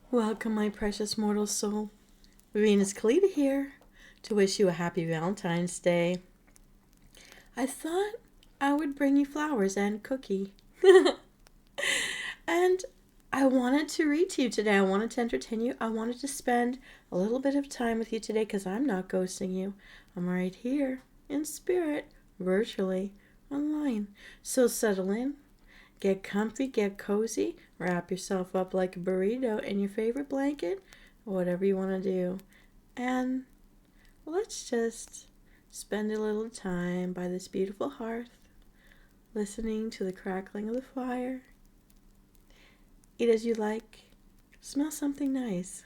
Welcome, my precious mortal soul. Venus Callida here to wish you a happy Valentine's Day. I thought I would bring you flowers and cookie. And I wanted to read to you today. I wanted to entertain you. I wanted to spend a little bit of time with you today because I'm not ghosting you. I'm right here in spirit, virtually, online. So settle in. Get comfy, get cozy, wrap yourself up like a burrito in your favorite blanket, whatever you want to do. And let's just spend a little time by this beautiful hearth, listening to the crackling of the fire. Eat as you like, smell something nice,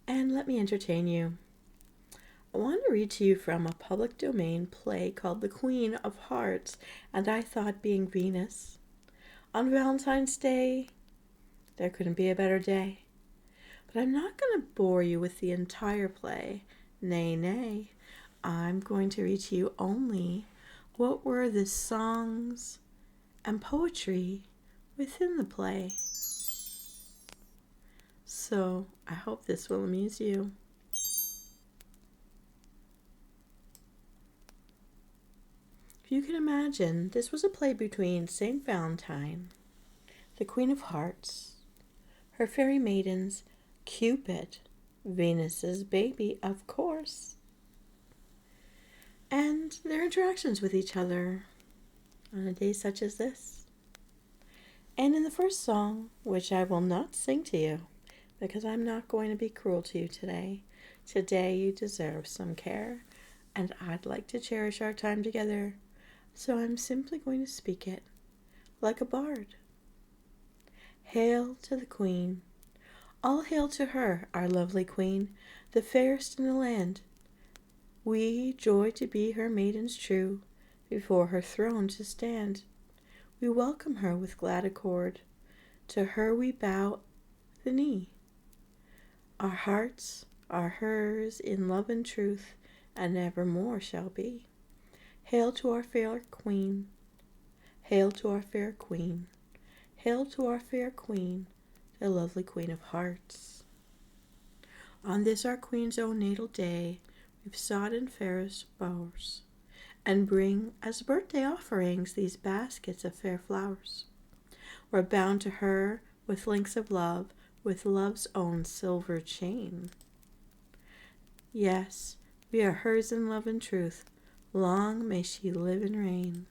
and let me entertain you. I want to read to you from a public domain play called The Queen of Hearts, and I thought, being Venus, on Valentine's Day, there couldn't be a better day. But I'm not going to bore you with the entire play. Nay, nay. I'm going to read to you only what were the songs and poetry within the play. So I hope this will amuse you. If you can imagine, this was a play between Saint Valentine, the Queen of Hearts, her fairy maidens, Cupid, Venus's baby, of course, and their interactions with each other on a day such as this. And in the first song, which I will not sing to you, because I'm not going to be cruel to you today. Today you deserve some care, and I'd like to cherish our time together. So I'm simply going to speak it like a bard. Hail to the Queen. All hail to her, our lovely Queen, the fairest in the land. We joy to be her maidens true, before her throne to stand. We welcome her with glad accord. To her we bow the knee. Our hearts are hers in love and truth, and evermore shall be. Hail to our fair Queen. Hail to our fair Queen. Hail to our fair Queen, the lovely Queen of Hearts. On this our Queen's own natal day, we've sought in fairest bowers, and bring as birthday offerings these baskets of fair flowers. We're bound to her with links of love, with love's own silver chain. Yes, we are hers in love and truth. Long may she live and reign.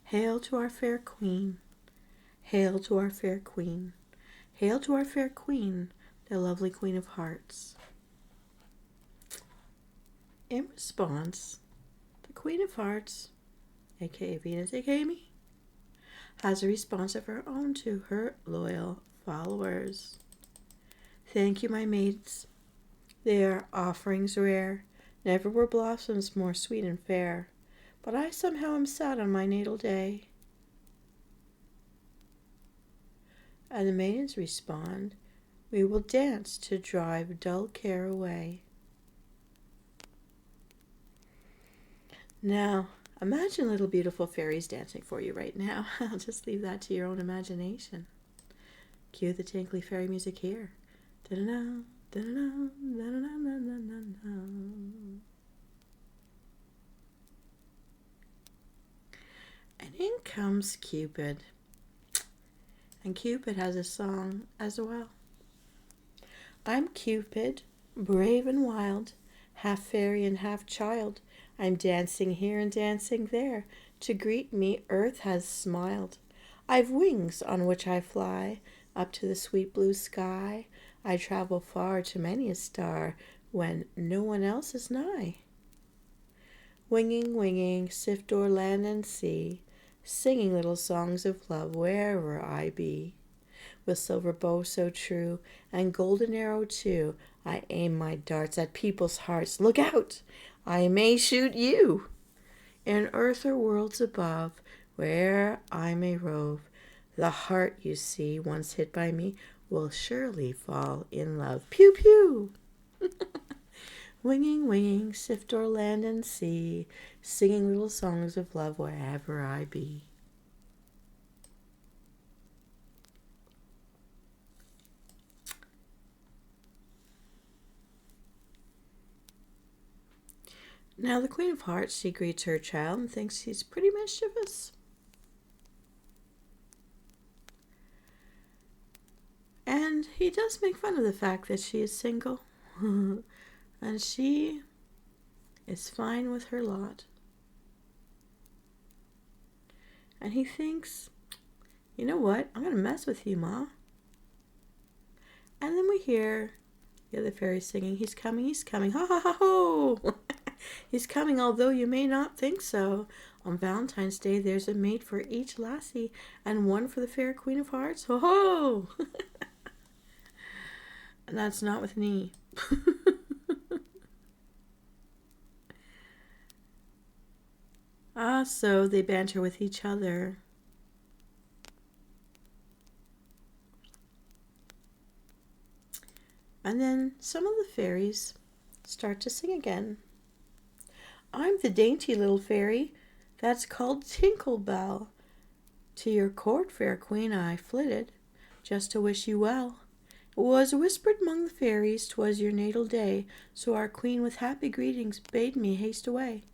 Hail to our fair Queen. Hail to our fair Queen. Hail to our fair Queen, the lovely Queen of Hearts. In response, the Queen of Hearts, aka Venus, aka me, has a response of her own to her loyal followers. Thank you, my mates. They are offerings rare. Never were blossoms more sweet and fair, but I somehow am sad on my natal day. And the maidens respond, we will dance to drive dull care away. Now, imagine little beautiful fairies dancing for you right now. I'll just leave that to your own imagination. Cue the tinkly fairy music here. Da-da-da, da-da-da, da-da-da-da-da-da. And in comes Cupid. And Cupid has a song as well. I'm Cupid, brave and wild, half fairy and half child. I'm dancing here and dancing there. To greet me, earth has smiled. I've wings on which I fly, up to the sweet blue sky. I travel far to many a star, when no one else is nigh. Winging, winging, sift o'er land and sea, singing little songs of love wherever I be. With silver bow so true, and golden arrow too, I aim my darts at people's hearts. Look out! I may shoot you! In earth or worlds above, where I may rove, the heart, you see, once hit by me, will surely fall in love. Pew, pew! Winging, winging, sift o'er land and sea, singing little songs of love wherever I be. Now the Queen of Hearts, she greets her child and thinks he's pretty mischievous. And he does make fun of the fact that she is single. And she is fine with her lot. And he thinks, you know what? I'm going to mess with you, Ma. And then we hear the other fairy singing, he's coming, ha ha ha ho! He's coming, although you may not think so. On Valentine's Day, there's a mate for each lassie, and one for the fair Queen of Hearts. Ho ho! And that's not with an E. So they banter with each other. And then some of the fairies start to sing again. I'm the dainty little fairy that's called Tinklebell. To your court, fair queen, I flitted, just to wish you well. It was whispered among the fairies 'twas your natal day, so our queen with happy greetings bade me haste away.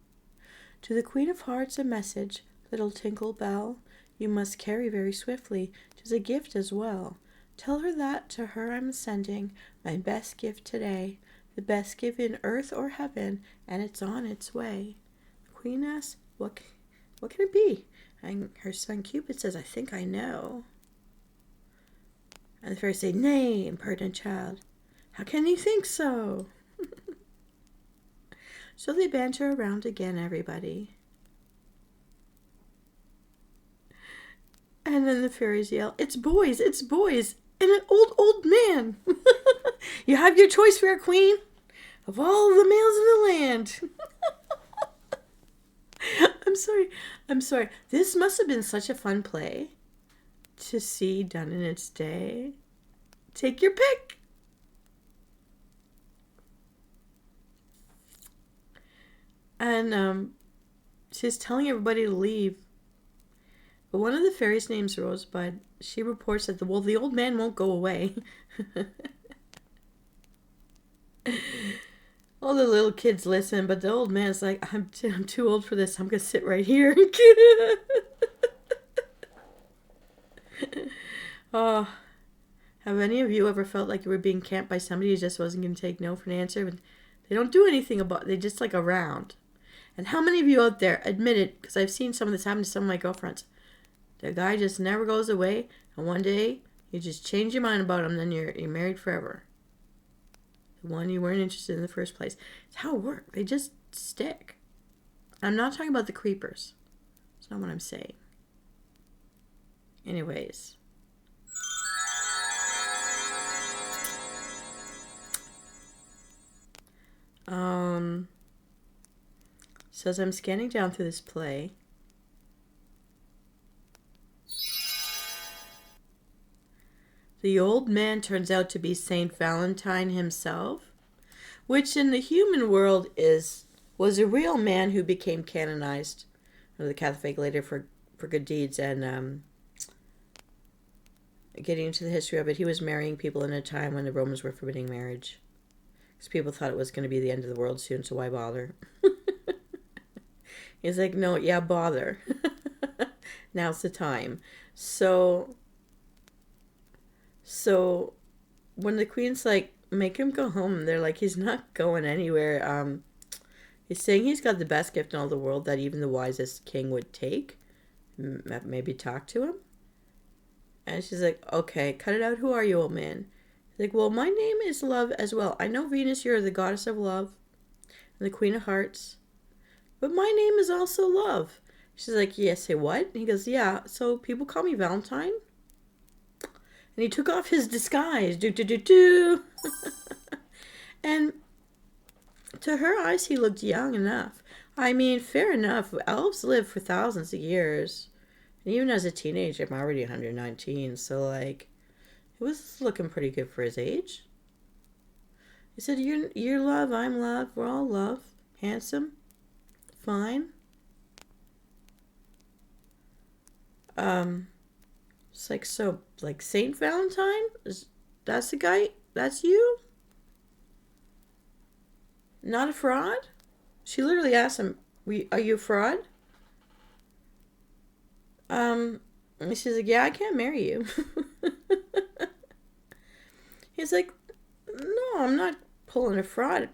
To the Queen of Hearts a message, little Tinklebell, you must carry very swiftly, 'tis a gift as well. Tell her that to her I'm sending my best gift today, the best gift in earth or heaven, and it's on its way. The queen asks, what can it be? And her son Cupid says, I think I know. And the fairies say, nay, impertinent child, how can you think so? So they banter around again, everybody. And then the fairies yell, it's boys, and an old man. You have your choice, fair queen, of all the males in the land. I'm sorry. This must have been such a fun play to see done in its day. Take your pick. And she's telling everybody to leave. But one of the fairies' name's Rosebud. She reports that the old man won't go away. All the little kids listen, but the old man's like, I'm too old for this. I'm going to sit right here. Oh, have any of you ever felt like you were being camped by somebody who just wasn't going to take no for an answer? But they don't do anything about it. They just like around. And how many of you out there admit it, because I've seen some of this happen to some of my girlfriends. The guy just never goes away, and one day you just change your mind about him, then you're married forever. The one you weren't interested in the first place. It's how it works. They just stick. I'm not talking about the creepers. That's not what I'm saying. Anyways. So as I'm scanning down through this play, the old man turns out to be Saint Valentine himself, which in the human world was a real man who became canonized under the Catholic faith later for good deeds. And getting into the history of it, he was marrying people in a time when the Romans were forbidding marriage, because people thought it was going to be the end of the world soon, so why bother? He's like, no, yeah, bother. Now's the time. So when the queen's like, make him go home, they're like, he's not going anywhere. He's saying he's got the best gift in all the world that even the wisest king would take. Maybe talk to him. And she's like, okay, cut it out. Who are you, old man? He's like, well, my name is Love as well. I know, Venus, you're the goddess of love and the Queen of Hearts. But my name is also Love. She's like, yeah, say what? And he goes, yeah, so people call me Valentine? And he took off his disguise. Do. And to her eyes, he looked young enough. I mean, fair enough. Elves live for thousands of years. And even as a teenager, I'm already 119. So, like, it was looking pretty good for his age. He said, you're Love, I'm Love. We're all Love. Handsome. Fine. It's like, so, like, Saint Valentine? That's the guy? That's you? Not a fraud? She literally asked him, are you a fraud? And she's like, yeah, I can't marry you. He's like, no, I'm not pulling a fraud.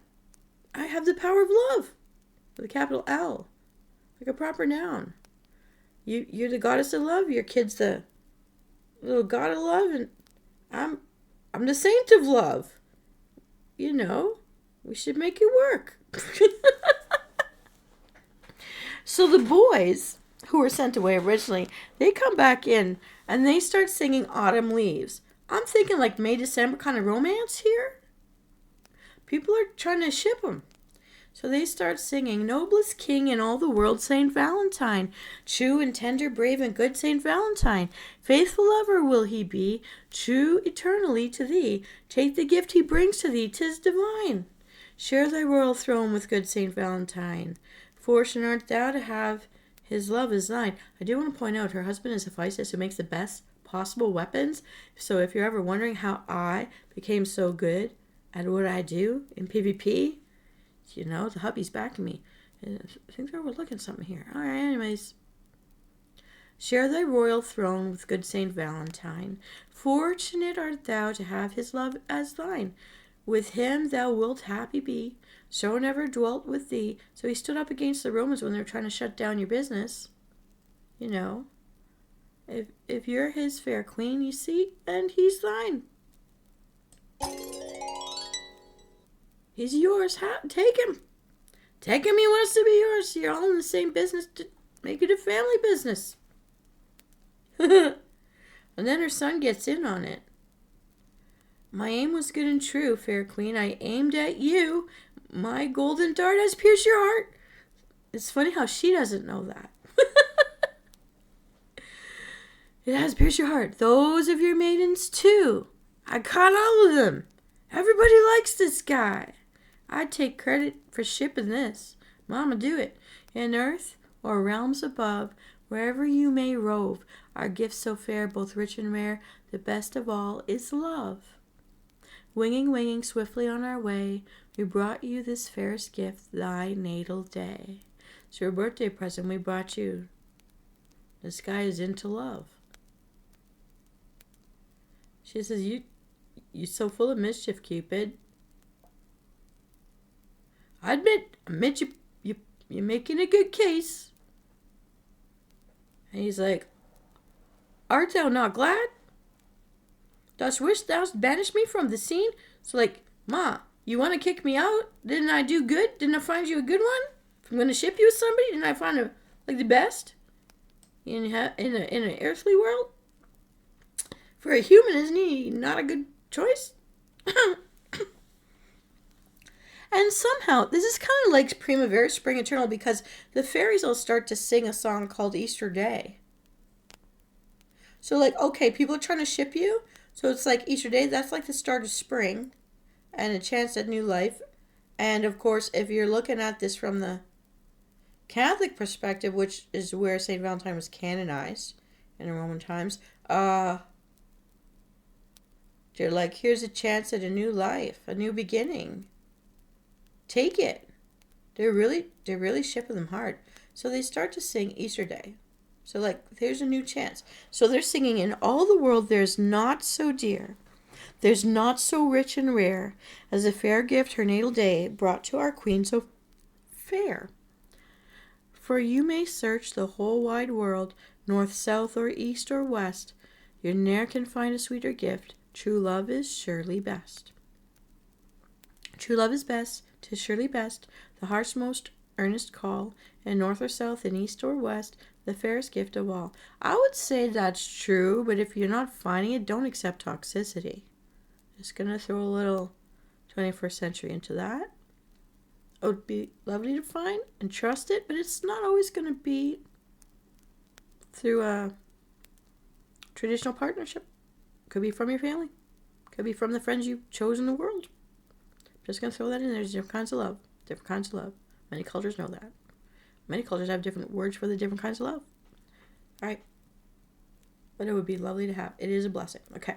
I have the power of love. With a capital L. Like a proper noun. You're the goddess of love. Your kid's the little god of love. And I'm the saint of love. You know, we should make it work. So the boys who were sent away originally, they come back in and they start singing Autumn Leaves. I'm thinking like May, December kind of romance here. People are trying to ship them. So they start singing, noblest king in all the world, Saint Valentine. True and tender, brave and good Saint Valentine. Faithful lover will he be, true eternally to thee. Take the gift he brings to thee, 'tis divine. Share thy royal throne with good Saint Valentine. Fortunate art thou to have his love as thine. I do want to point out her husband is Hephaestus, who makes the best possible weapons. So if you're ever wondering how I became so good at what I do in PvP, you know, the hubby's backing me. I think they're overlooking something here. All right, anyways. Share thy royal throne with good Saint Valentine. Fortunate art thou to have his love as thine. With him thou wilt happy be. So never dwelt with thee. So he stood up against the Romans when they were trying to shut down your business. You know. If you're his fair queen, you see, and he's thine. He's yours. Take him. Take him. He wants to be yours. You're all in the same business. To make it a family business. And then her son gets in on it. My aim was good and true, fair queen. I aimed at you. My golden dart has pierced your heart. It's funny how she doesn't know that. It has pierced your heart. Those of your maidens too. I caught all of them. Everybody likes this guy. I'd take credit for shipping this. Mama, do it. In earth or realms above, wherever you may rove, our gifts so fair, both rich and rare, the best of all is love. Winging swiftly on our way, we brought you this fairest gift, thy natal day. It's your birthday present we brought you. This guy is into love. She says, you're so full of mischief, Cupid. I admit you're making a good case. And he's like, art thou not glad? Dost wish thou'st banished me from the scene? So like, Ma, you want to kick me out? Didn't I do good? Didn't I find you a good one? If I'm going to ship you with somebody, didn't I find the best? In an earthly world? For a human, isn't he not a good choice? And somehow, this is kind of like Primavera, Spring Eternal, because the fairies will start to sing a song called Easter Day. So like, okay, people are trying to ship you. So it's like Easter Day, that's like the start of spring and a chance at new life. And of course, if you're looking at this from the Catholic perspective, which is where St. Valentine was canonized in the Roman times, they're like, here's a chance at a new life, a new beginning. Take it. They're really shipping them hard. So they start to sing Easter Day. So like, there's a new chance. So they're singing, in all the world there's not so dear, there's not so rich and rare, as a fair gift her natal day brought to our queen so fair. For you may search the whole wide world, north, south, or east, or west, you ne'er can find a sweeter gift. True love is surely best. True love is best, 'tis surely best, the heart's most earnest call, in north or south, in east or west, the fairest gift of all. I would say that's true, but if you're not finding it, don't accept toxicity. Just gonna throw a little 21st century into that. It would be lovely to find and trust it, but it's not always gonna be through a traditional partnership. Could be from your family. Could be from the friends you chose in the world. Just gonna throw that in there. There's different kinds of love. Different kinds of love. Many cultures know that. Many cultures have different words for the different kinds of love. Alright. But it would be lovely to have. It is a blessing. Okay.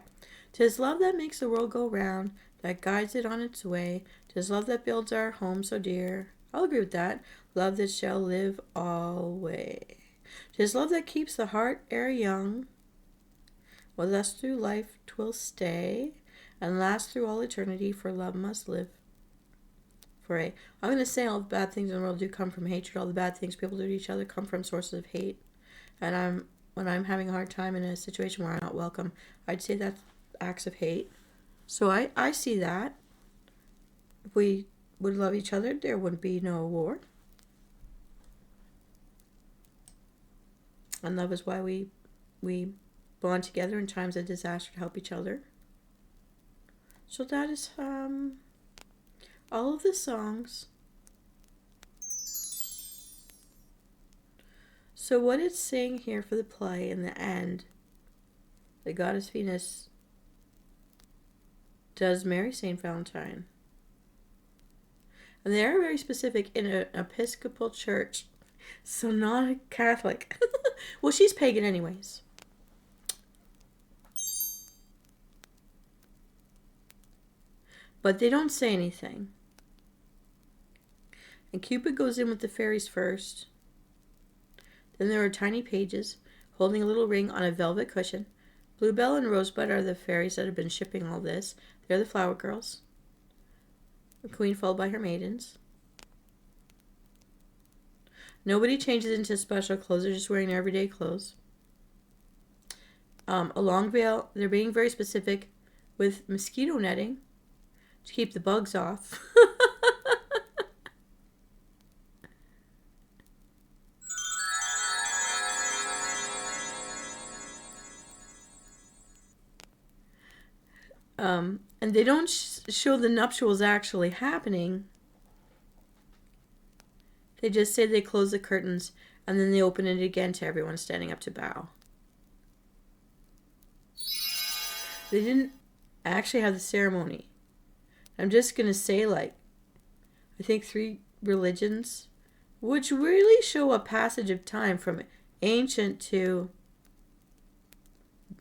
'Tis love that makes the world go round, that guides it on its way. 'Tis love that builds our home so dear. I'll agree with that. Love that shall live always. 'Tis love that keeps the heart e'er young. With us through life 'twill stay, and last through all eternity, for love must live. I'm going to say all the bad things in the world do come from hatred. All the bad things people do to each other come from sources of hate. And when I'm having a hard time in a situation where I'm not welcome, I'd say that's acts of hate. So I see that. If we would love each other, there would be no war. And love is why we bond together in times of disaster to help each other. So that is all of the songs. So what it's saying here for the play in the end, the goddess Venus does marry Saint Valentine. And they are very specific in an Episcopal church, so not a Catholic. Well, she's pagan anyways. But they don't say anything. And Cupid goes in with the fairies first. Then there are tiny pages holding a little ring on a velvet cushion. Bluebell and Rosebud are the fairies that have been shipping all this. They're the flower girls. The queen followed by her maidens. Nobody changes into special clothes. They're just wearing their everyday clothes. A long veil. They're being very specific with mosquito netting to keep the bugs off. And they don't show the nuptials actually happening. They just say they close the curtains and then they open it again to everyone standing up to bow. They didn't actually have the ceremony. I'm just going to say, I think 3 religions, which really show a passage of time from ancient to,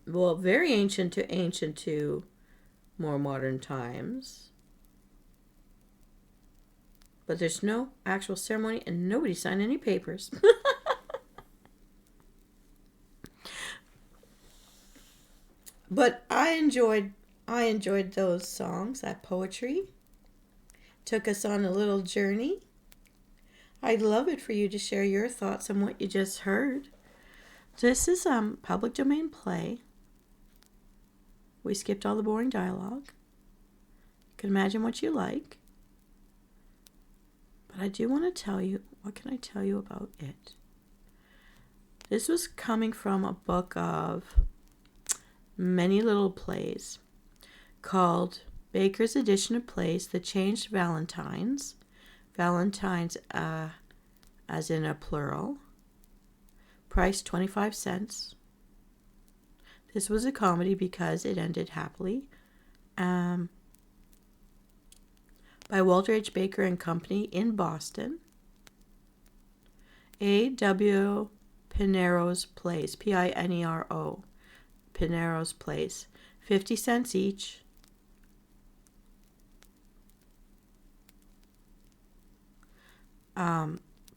very ancient to more modern times. But there's no actual ceremony and nobody signed any papers. But I enjoyed those songs, that poetry. Took us on a little journey. I'd love it for you to share your thoughts on what you just heard. This is public domain play. We skipped all the boring dialogue. You can imagine what you like. But I do want to tell you, what can I tell you about it? This was coming from a book of many little plays called Baker's Edition of Plays, The Changed Valentines. Valentines as in a plural. Price 25 cents. This was a comedy because it ended happily. By Walter H. Baker and Company in Boston. A.W. Pinero's Plays, Pinero. Pinero's Plays, 50 cents each.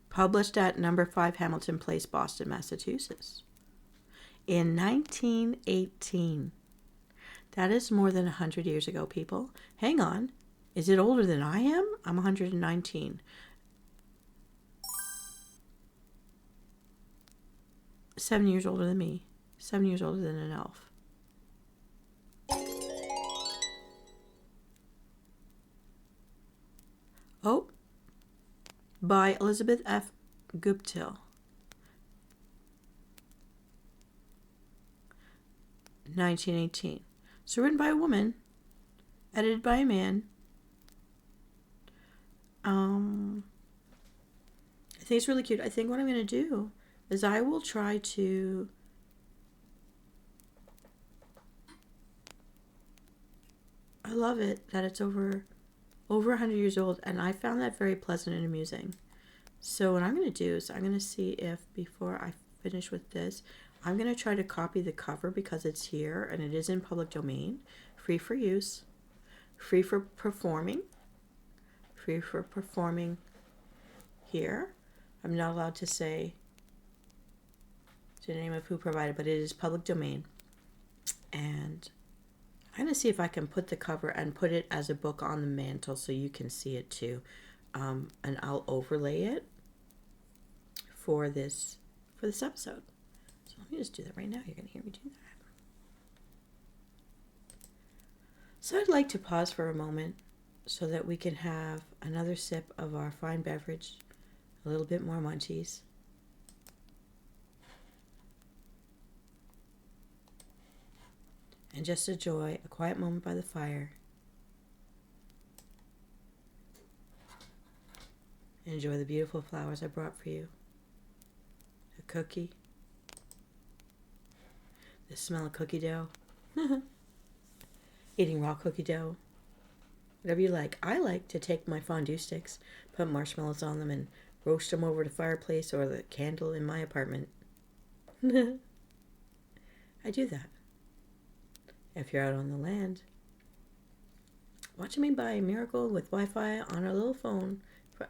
Published at number 5 Hamilton Place, Boston, Massachusetts. In 1918. That is more than 100 years ago, people. Hang on. Is it older than I am? I'm 119. 7 years older than me. 7 years older than an elf. Oh. By Elizabeth F. Guptill. 1918. So written by a woman. Edited by a man. I think it's really cute. I think what I'm going to do is I will try to I love it that it's over 100 years old, and I found that very pleasant and amusing. So what I'm going to do is I'm going to see if before I finish with this, I'm going to try to copy the cover because it's here and it is in public domain, free for use, free for performing here. I'm not allowed to say the name of who provided, but it is public domain. And I'm going to see if I can put the cover and put it as a book on the mantle so you can see it too. And I'll overlay it for this episode. So let me just do that right now. You're going to hear me do that. So I'd like to pause for a moment so that we can have another sip of our fine beverage, a little bit more munchies. And just enjoy a quiet moment by the fire. Enjoy the beautiful flowers I brought for you. A cookie. The smell of cookie dough. Eating raw cookie dough. Whatever you like. I like to take my fondue sticks, put marshmallows on them, and roast them over the fireplace or the candle in my apartment. I do that. If you're out on the land, watching me by a miracle with Wi-Fi on a little phone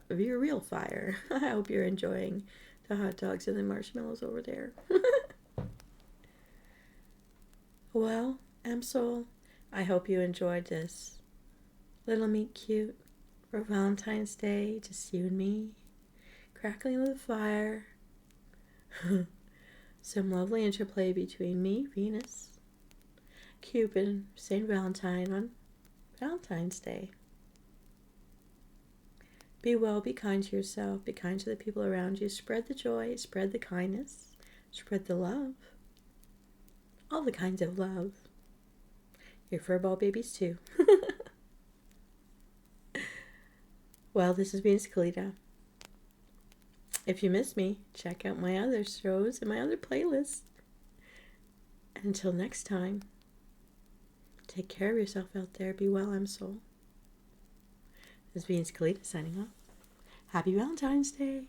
of your real fire. I hope you're enjoying the hot dogs and the marshmallows over there. Well, Msoul, I hope you enjoyed this little meet cute for Valentine's Day, just you and me, crackling with a fire. Some lovely interplay between me, Venus, Cupid, and St. Valentine on Valentine's Day. Be well, be kind to yourself, be kind to the people around you. Spread the joy, spread the kindness, spread the love. All the kinds of love. Your furball babies too. Well, this has been Callida. If you missed me, check out my other shows and my other playlists. And until next time, take care of yourself out there. Be well, Msoul. This has been Callida signing off. Happy Valentine's Day.